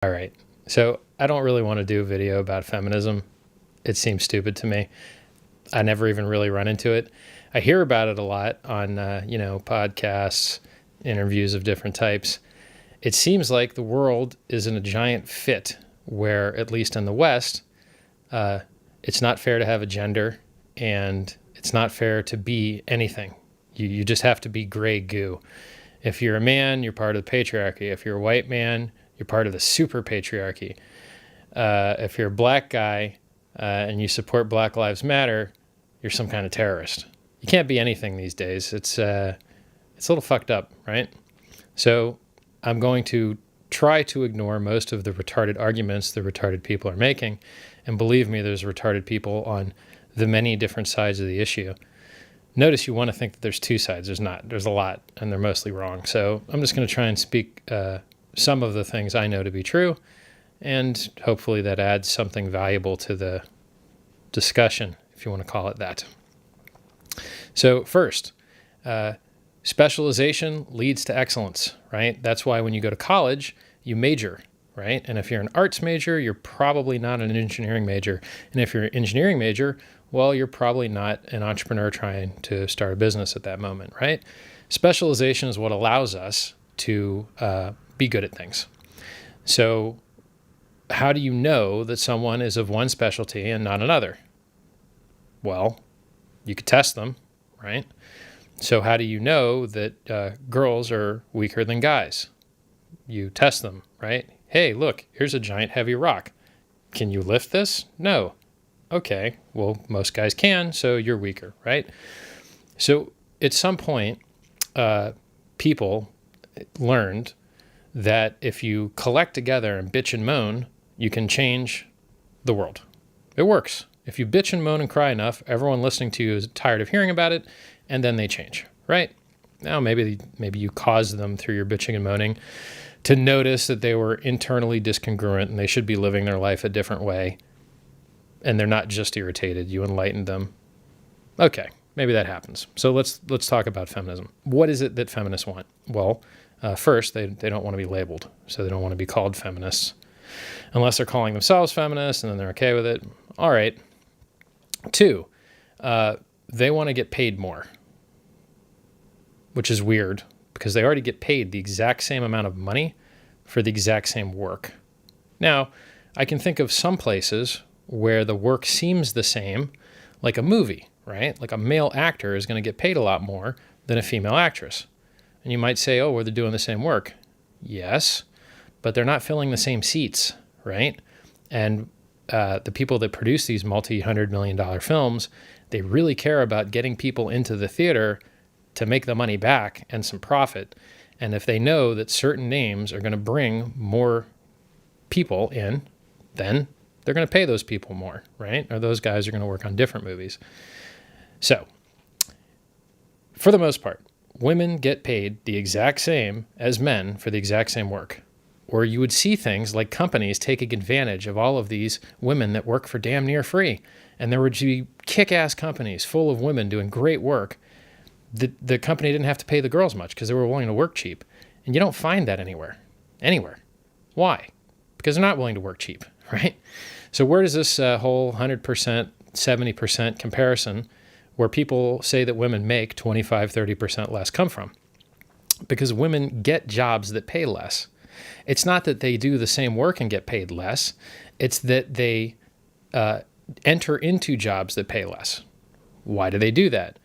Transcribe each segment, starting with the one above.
All right. So I don't really want to do a video about feminism. It seems stupid to me. I never even really run into it. I hear about it a lot on, podcasts, interviews of different types. It seems like the world is in a giant fit where, at least in the West, it's not fair to have a gender and it's not fair to be anything. You just have to be gray goo. If you're a man, you're part of the patriarchy. If you're a white man, you're part of the super patriarchy. If you're a black guy and you support Black Lives Matter, you're some kind of terrorist. You can't be anything these days. It's a little fucked up, right? So I'm going to try to ignore most of the retarded arguments the retarded people are making. And believe me, there's retarded people on the many different sides of the issue. Notice you want to think that there's two sides. There's not. There's a lot, and they're mostly wrong. So I'm just going to try and speak some of the things I know to be true, and hopefully that adds something valuable to the discussion, if you want to call it that. So first, specialization leads to excellence, right? That's why when you go to college, you major, right? And if you're an arts major, you're probably not an engineering major. And if you're an engineering major, well, you're probably not an entrepreneur trying to start a business at that moment, right? Specialization is what allows us to be good at things. So how do you know that someone is of one specialty and not another? Well, you could test them, right? So how do you know that girls are weaker than guys? You test them, right? Hey, look, here's a giant heavy rock. Can you lift this? No. Okay, well, most guys can, so you're weaker, right? So at some point, people learned that if you collect together and bitch and moan, you can change the world. It works. If you bitch and moan and cry enough, everyone listening to you is tired of hearing about it, and then they change, right? Now, maybe you caused them through your bitching and moaning to notice that they were internally discongruent and they should be living their life a different way. And they're not just irritated. You enlightened them. Okay, maybe that happens. So let's talk about feminism. What is it that feminists want? Well, first, they don't want to be labeled. So they don't want to be called feminists. Unless they're calling themselves feminists and then they're okay with it. All right. Two, they want to get paid more, which is weird because they already get paid the exact same amount of money for the exact same work. Now, I can think of some places where the work seems the same, like a movie, right? Like a male actor is going to get paid a lot more than a female actress. And you might say, oh, well, they're doing the same work. Yes, but they're not filling the same seats, right? And the people that produce these multi-$100-million films, they really care about getting people into the theater to make the money back and some profit. And if they know that certain names are going to bring more people in, then they're going to pay those people more, right? Or those guys are going to work on different movies. So, for the most part, women get paid the exact same as men for the exact same work. Or you would see things like companies taking advantage of all of these women that work for damn near free. And there would be kick-ass companies full of women doing great work. The company didn't have to pay the girls much because they were willing to work cheap. And you don't find that anywhere. Why? Because they're not willing to work cheap, right? So where does this whole 100%, 70% comparison where people say that women make 25, 30% less come from? Because women get jobs that pay less. It's not that they do the same work and get paid less. It's that they enter into jobs that pay less. Why do they do that?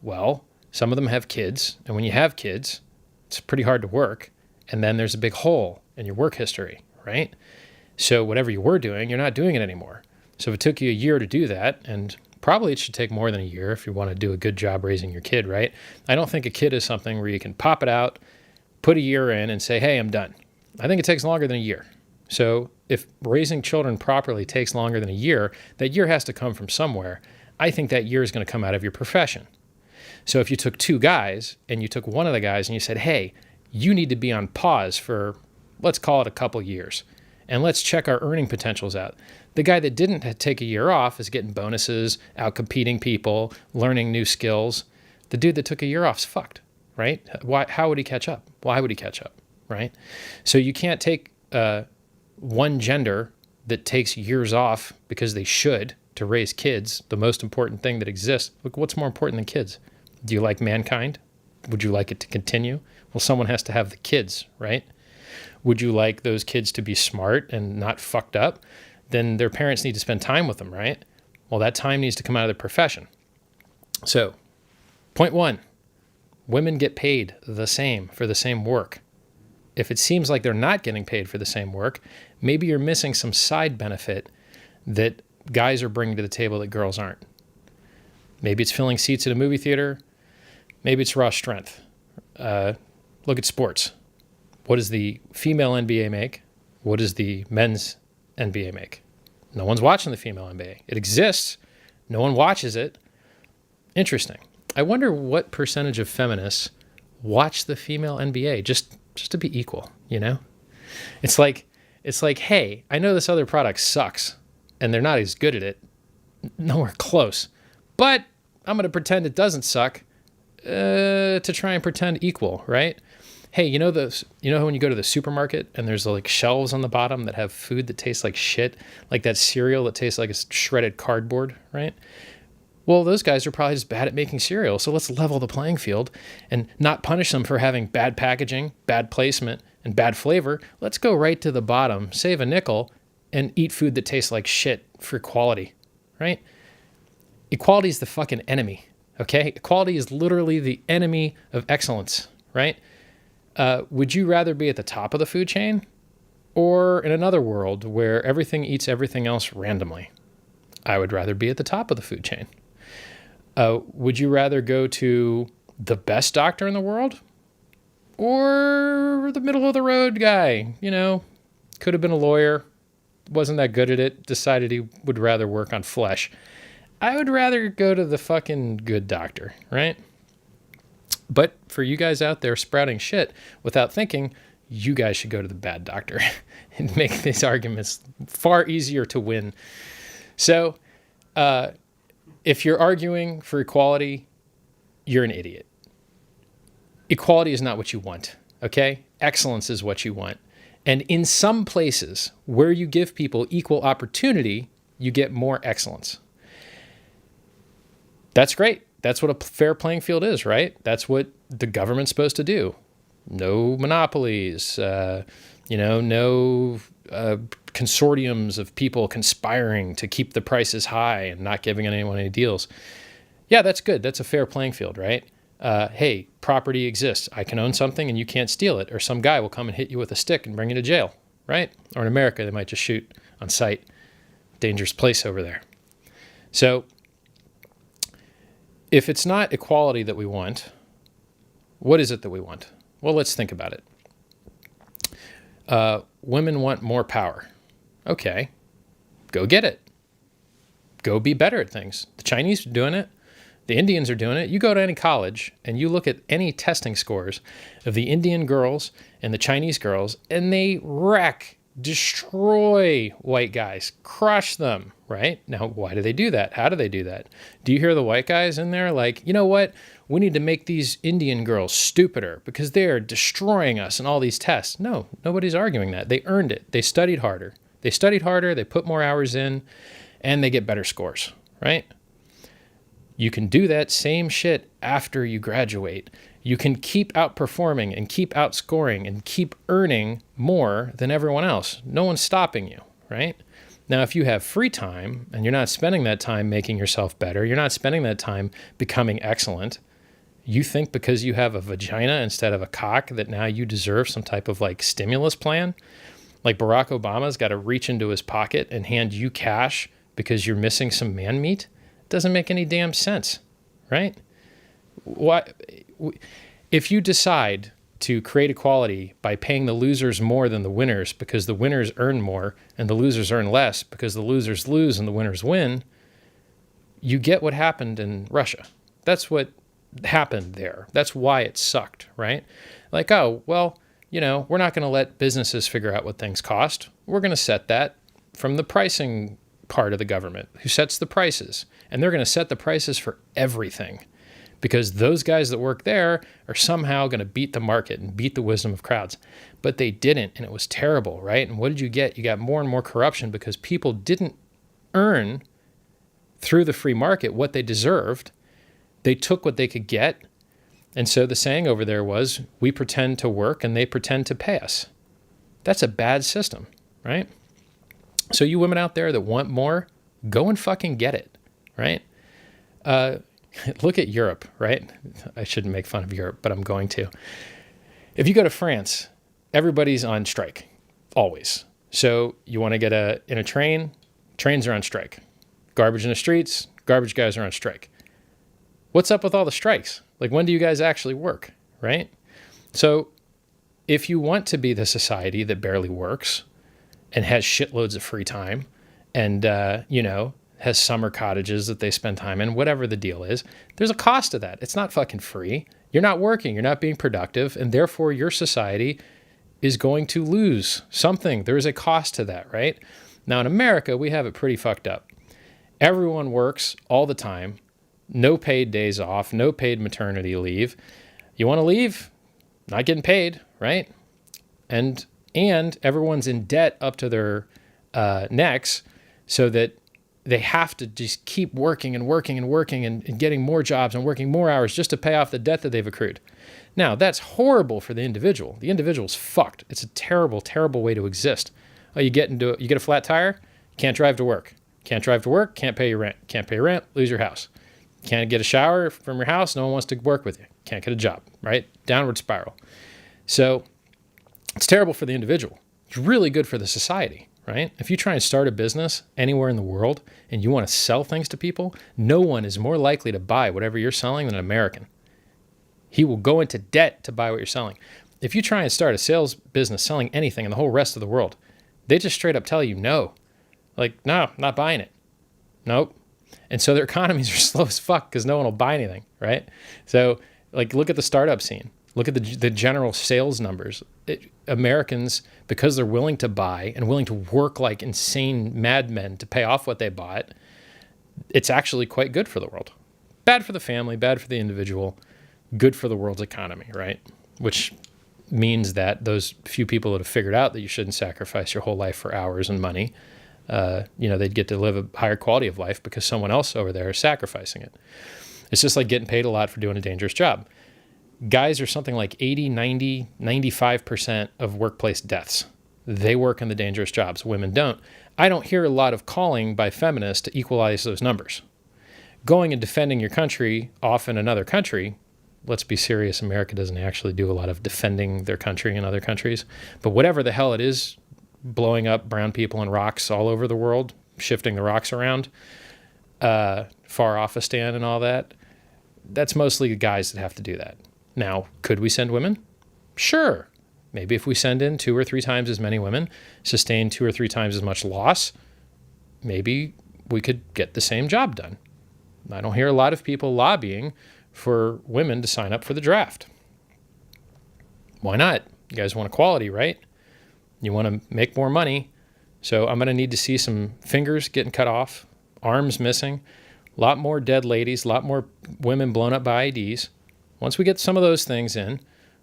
Well, some of them have kids. And when you have kids, it's pretty hard to work. And then there's a big hole in your work history, right? So whatever you were doing, you're not doing it anymore. So if it took you a year to do that, and probably it should take more than a year if you want to do a good job raising your kid, right? I don't think a kid is something where you can pop it out, put a year in, and say, hey, I'm done. I think it takes longer than a year. So if raising children properly takes longer than a year, that year has to come from somewhere. I think that year is going to come out of your profession. So if you took two guys and you took one of the guys and you said, hey, you need to be on pause for, let's call it a couple years, and let's check our earning potentials out. The guy that didn't take a year off is getting bonuses, out competing people, learning new skills. The dude that took a year off is fucked, right? How would he catch up? Why would he catch up, right? So you can't take one gender that takes years off because they should to raise kids, the most important thing that exists. Look, what's more important than kids? Do you like mankind? Would you like it to continue? Well, someone has to have the kids, right? Would you like those kids to be smart and not fucked up? Then their parents need to spend time with them, right? Well, that time needs to come out of their profession. So, point one, women get paid the same for the same work. If it seems like they're not getting paid for the same work, maybe you're missing some side benefit that guys are bringing to the table that girls aren't. Maybe it's filling seats at a movie theater. Maybe it's raw strength. Look at sports. What does the female NBA make? What does the men's NBA make? No one's watching the female NBA. It exists. No one watches it. Interesting. I wonder what percentage of feminists watch the female NBA just to be equal, you know? It's like, hey, I know this other product sucks and they're not as good at it. Nowhere close. But I'm going to pretend it doesn't suck to try and pretend equal, right? Hey, you know when you go to the supermarket and there's like shelves on the bottom that have food that tastes like shit, like that cereal that tastes like it's shredded cardboard, right? Well, those guys are probably just bad at making cereal. So let's level the playing field and not punish them for having bad packaging, bad placement, and bad flavor. Let's go right to the bottom, save a nickel, and eat food that tastes like shit for quality, right? Equality is the fucking enemy, okay? Equality is literally the enemy of excellence, right? Would you rather be at the top of the food chain or in another world where everything eats everything else randomly? I would rather be at the top of the food chain. Would you rather go to the best doctor in the world or the middle of the road guy? You know, could have been a lawyer, wasn't that good at it, decided he would rather work on flesh. I would rather go to the fucking good doctor, right? But for you guys out there sprouting shit without thinking, you guys should go to the bad doctor and make these arguments far easier to win. So if you're arguing for equality, you're an idiot. Equality is not what you want, okay? Excellence is what you want. And in some places where you give people equal opportunity, you get more excellence. That's great. That's what a fair playing field is, right? That's what the government's supposed to do. No monopolies, no consortiums of people conspiring to keep the prices high and not giving anyone any deals. Yeah, that's good. That's a fair playing field, right? Hey, property exists. I can own something and you can't steal it. Or some guy will come and hit you with a stick and bring you to jail, right? Or in America, they might just shoot on sight. Dangerous place over there. So if it's not equality that we want, what is it that we want? Well, let's think about it. Women want more power. Okay, go get it. Go be better at things. The Chinese are doing it. The Indians are doing it. You go to any college and you look at any testing scores of the Indian girls and the Chinese girls, and they destroy white guys, crush them, right? Now, why do they do that? How do they do that? Do you hear the white guys in there like, you know what? We need to make these Indian girls stupider because they're destroying us in all these tests. No, nobody's arguing that. They earned it. They studied harder. They put more hours in, and they get better scores, right? You can do that same shit after you graduate. You can keep outperforming and keep outscoring and keep earning more than everyone else. No one's stopping you, right? Now, if you have free time and you're not spending that time making yourself better, you're not spending that time becoming excellent, you think because you have a vagina instead of a cock that now you deserve some type of like stimulus plan? Like Barack Obama's got to reach into his pocket and hand you cash because you're missing some man meat? It doesn't make any damn sense, right? Why? If you decide to create equality by paying the losers more than the winners because the winners earn more and the losers earn less because the losers lose and the winners win, you get what happened in Russia. That's what happened there. That's why it sucked, right? Like, oh, well, we're not going to let businesses figure out what things cost. We're going to set that from the pricing part of the government who sets the prices. And they're going to set the prices for everything because those guys that work there are somehow going to beat the market and beat the wisdom of crowds. But they didn't, and it was terrible, right? And what did you get? You got more and more corruption because people didn't earn through the free market what they deserved. They took what they could get. And so the saying over there was, we pretend to work and they pretend to pay us. That's a bad system, right? So you women out there that want more, go and fucking get it, right? Look at Europe, right? I shouldn't make fun of Europe, but I'm going to. If you go to France, everybody's on strike, always. So you want to get in a train, trains are on strike. Garbage in the streets, garbage guys are on strike. What's up with all the strikes? Like, when do you guys actually work, right? So if you want to be the society that barely works and has shitloads of free time and, has summer cottages that they spend time in, whatever the deal is, there's a cost to that. It's not fucking free. You're not working. You're not being productive. And therefore, your society is going to lose something. There is a cost to that, right? Now, in America, we have it pretty fucked up. Everyone works all the time. No paid days off. No paid maternity leave. You want to leave? Not getting paid, right? And everyone's in debt up to their necks so that they have to just keep working and working and working and getting more jobs and working more hours just to pay off the debt that they've accrued. Now, that's horrible for the individual. The individual's fucked. It's a terrible, terrible way to exist. Oh, you get a flat tire, you can't drive to work. Can't drive to work, can't pay your rent. Can't pay your rent, lose your house. Can't get a shower from your house, no one wants to work with you. Can't get a job, right? Downward spiral. So it's terrible for the individual. It's really good for the society, right? If you try and start a business anywhere in the world and you want to sell things to people, no one is more likely to buy whatever you're selling than an American. He will go into debt to buy what you're selling. If you try and start a sales business selling anything in the whole rest of the world, they just straight up tell you no. Like, no, not buying it. Nope. And so their economies are slow as fuck because no one will buy anything, right? So, like, look at the startup scene. Look at the general sales numbers. Americans, because they're willing to buy and willing to work like insane madmen to pay off what they bought, it's actually quite good for the world. Bad for the family, bad for the individual, good for the world's economy, right? Which means that those few people that have figured out that you shouldn't sacrifice your whole life for hours and money, they'd get to live a higher quality of life because someone else over there is sacrificing it. It's just like getting paid a lot for doing a dangerous job. Guys are something like 80, 90, 95% of workplace deaths. They work in the dangerous jobs. Women don't. I don't hear a lot of calling by feminists to equalize those numbers. Going and defending your country off in another country, let's be serious, America doesn't actually do a lot of defending their country in other countries. But whatever the hell it is, blowing up brown people and rocks all over the world, shifting the rocks around, Far-Offistan and all that, that's mostly the guys that have to do that. Now, could we send women? Sure. Maybe if we send in 2 or 3 times as many women, sustain 2 or 3 times as much loss, maybe we could get the same job done. I don't hear a lot of people lobbying for women to sign up for the draft. Why not? You guys want equality, right? You want to make more money. So I'm going to need to see some fingers getting cut off, arms missing, a lot more dead ladies, a lot more women blown up by IEDs. Once we get some of those things in,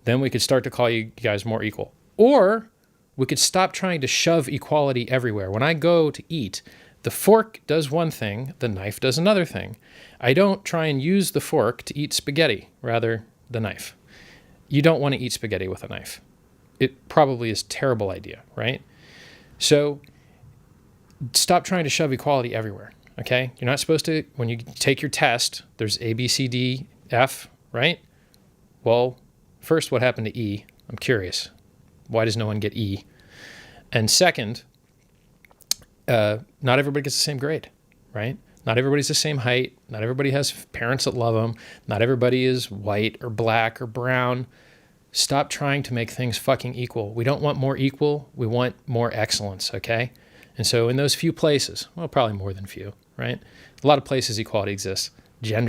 then we could start to call you guys more equal. Or we could stop trying to shove equality everywhere. When I go to eat, the fork does one thing, the knife does another thing. I don't try and use the fork to eat spaghetti, rather the knife. You don't want to eat spaghetti with a knife. It probably is a terrible idea, right? So stop trying to shove equality everywhere, okay? You're not supposed to, when you take your test, there's A, B, C, D, F, right? Well, first, what happened to E? I'm curious. Why does no one get E? And second, not everybody gets the same grade, right? Not everybody's the same height. Not everybody has parents that love them. Not everybody is white or black or brown. Stop trying to make things fucking equal. We don't want more equal. We want more excellence, okay? And so in those few places, well, probably more than few, right? A lot of places equality exists. Gender